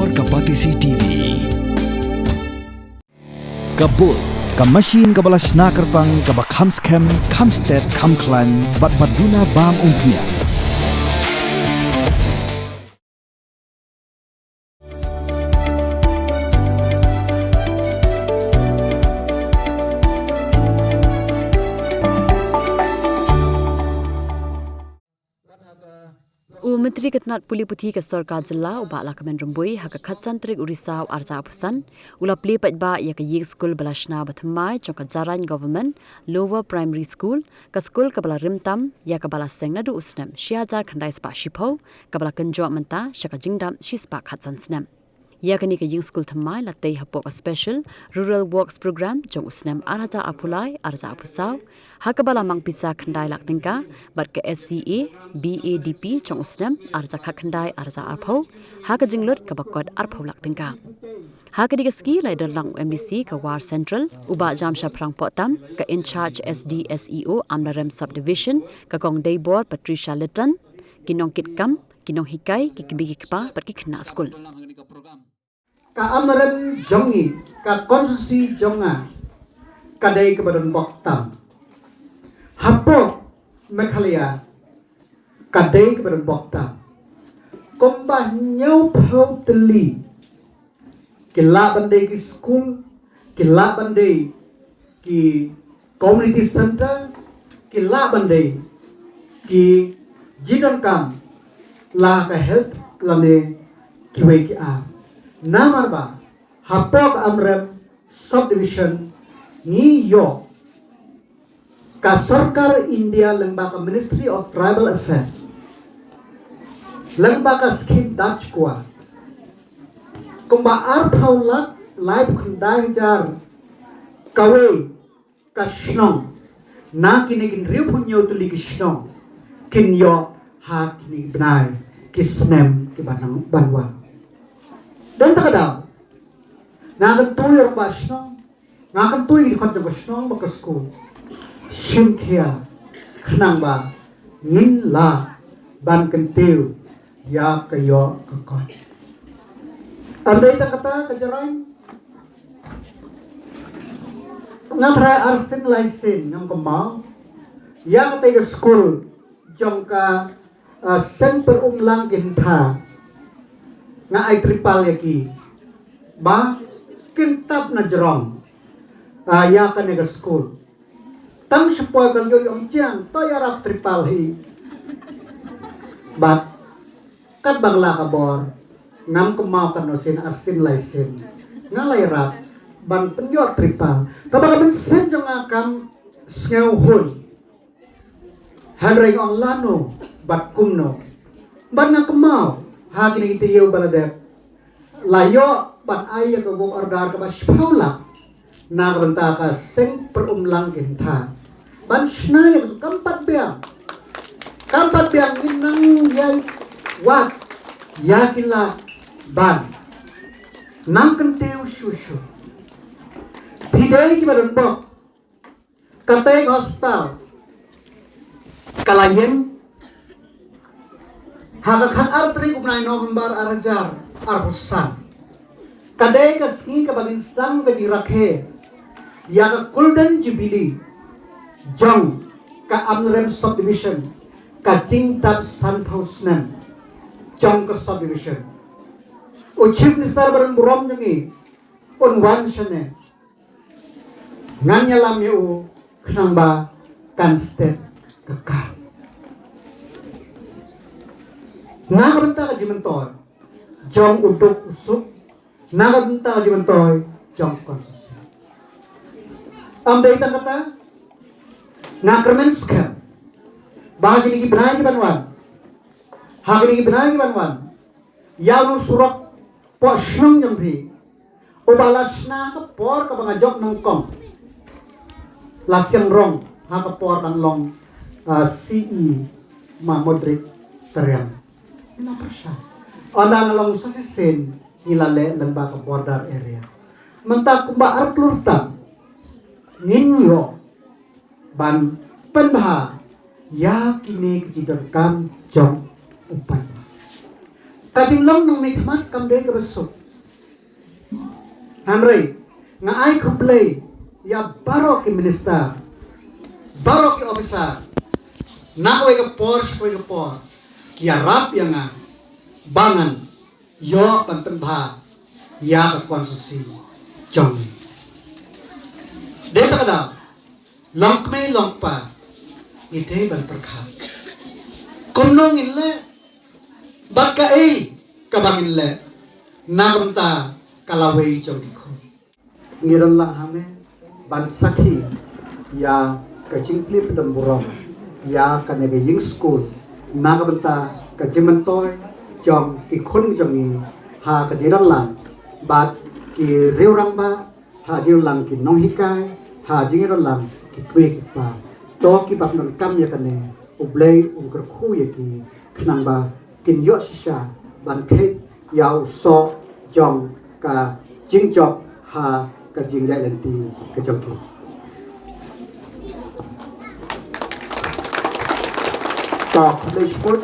Bor Kapatisi TV. Kabul, Kamashin kabala snacker pang kabak hamskem, kamstet, kamklan, bat baduna bam umpia. Menteri Ketnat Puli Putih ke Sarkar Jilla ubak lakaman rembui hak khatsan trik Urisau arja apusan ula pli patba ya ke yik school balashna bathmai chok jaran government lower primary school ka school ka bala rimtam ya ka bala sengna du usnam shiajar khandai spa shipho ka bala kanjo manta shaka jingdam shispa khatsan snam ya kani ke ying school thamai latei hapok special rural works program jong usnam arja apulai arja apusau hakabala mangpisa khandai laktingka bat ke SCA BADP chong usnam arja khandai arja apho haka jinglot kabakot arpho laktingka haka digaski lai dalang MDC ka war central uba jamsha prang potam ka in charge SDSEO amlarem subdivision ka kongdei board Patricia Litton kinong kitkam kinong hikai kikibigi kpa pat kikna school ka amaren jongi ka konstitusi jonga kadai kebadan boktam hapo mekhalia kadai kebadan boktam kombah nyau phau teli kila bandai ki school kila bandai ki community center kila bandai ki jidan kam la ka health lane kiwe ki a Namar ba hapok amrem subdivision New York ka Sarkar India lembaga Ministry of Tribal Affairs lembaga scheme Dutch kwa kumba arthaulak live khandai jar kawe ka shnong na kinikin riu punyo tuli ki shnong kinyo ha kini bnai kisnem ki banang banwa dan tak ada ngakan tuh yang pasno ngakan tuh di kota pasno baka school simkia kenang ba ngin la ban kentiu ya kayo kakot andai tak kata kejarai ngatra arsin laisin yang kemau yang tiga school jongka semper umlang genta nga ay tripal yaki ba kintab na jerong ya ka nega school tang siya kang yoy om chiang to yarap tripal hi ba kat bangla ka bor ngam kumaw kanosin arsin laisin nga layrap ban penyo tripal tabaga ben sen jong akam sngew hun hanreng ong lano bat kumno ban nga kumaw haki ni itiyo baladep layo ban ay ko go order ka bas paula na banta ka seng perumlang genta ban snay kampat biang inang yay wat yakila ban nang kenteu shushu pidai ki badan bok katay hostal kalayen hakakan artri upnai November arajar arhusan kadai kasni kabagin sang bagi rakhe ya ka golden jubilee jong ka amrem subdivision ka jingtap sanpausnan jong ka subdivision o chief minister baran burom jongi on wan shane nganya lam yo khnang ba kan state ka nakabenta ka jimentoy jong udok usuk nakabenta ka jimentoy jong konstitusi ang data kata nakramenska bahagi ni gibnay banwan hagi ni gibnay banwan yaw surak po shnong jambi ubalas na ka por ka mga jok nongkong lasyang rong haka por kan long CE ma modrik teriang Ona ngalong sa sisin nilale lembaga border area. Menta kumba artlurtam ninyo ban penbaha ya kini kejidar kam jong upan. kajing long nang may kamat kamde ka besok. Hanre, nga ay kumplay, ya baro ki minister, baro ki officer, na ko'y ka por, kiarap ya nga, bangan, yo pantanbha, ya ka konsusi, jong. Dito ka daw, long may long pa, ite ban perkat. Kumnong inle, baka kabangin le, nakamta kalaway jong diko. Ngiran lang hame, ban sakhi, ya kacingpli pedamburong, ya kanega ying school, nakamta kajimantoy, jong kikun jongi, ha kajiran lang, bat ki riurang ba, ha jiran lang ki nonghikay, ha jingiran lang ki kwe ba, to ki baknon kam ya kane, ublay umkerku ya ki, kenang ba, kin yo sisa, ban kek, ya uso, jong ka jingjok, ha ka jingjak lenti ka jongki. Talk the sport.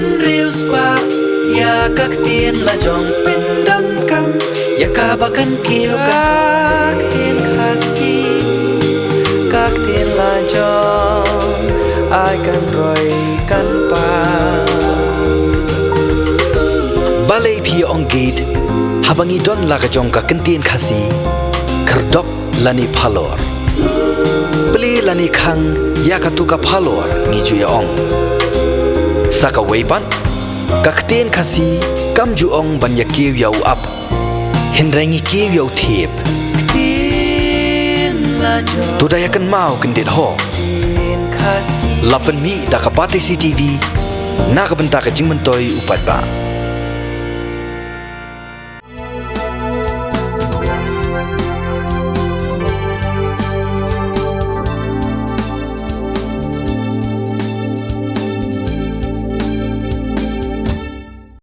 Reels qua ya các tiên là dòng pin đâm cam ya cả ba căn kiêu các tiên khasi các tiên là dòng ai căn rồi căn pa balai phi ong gate habangi don la ka jong ka kan tiên khasi kardop lani phalor beli lani khang ya ka tu ka phalor ni ju ya ong saka weipan kakten khasi kam ju ong ban ya kiw yau up hinrangi kiw yau thiep tu da yakan mau kendit ho lapan mi da kapate CTV na ka benta ka jingmentoi upat ba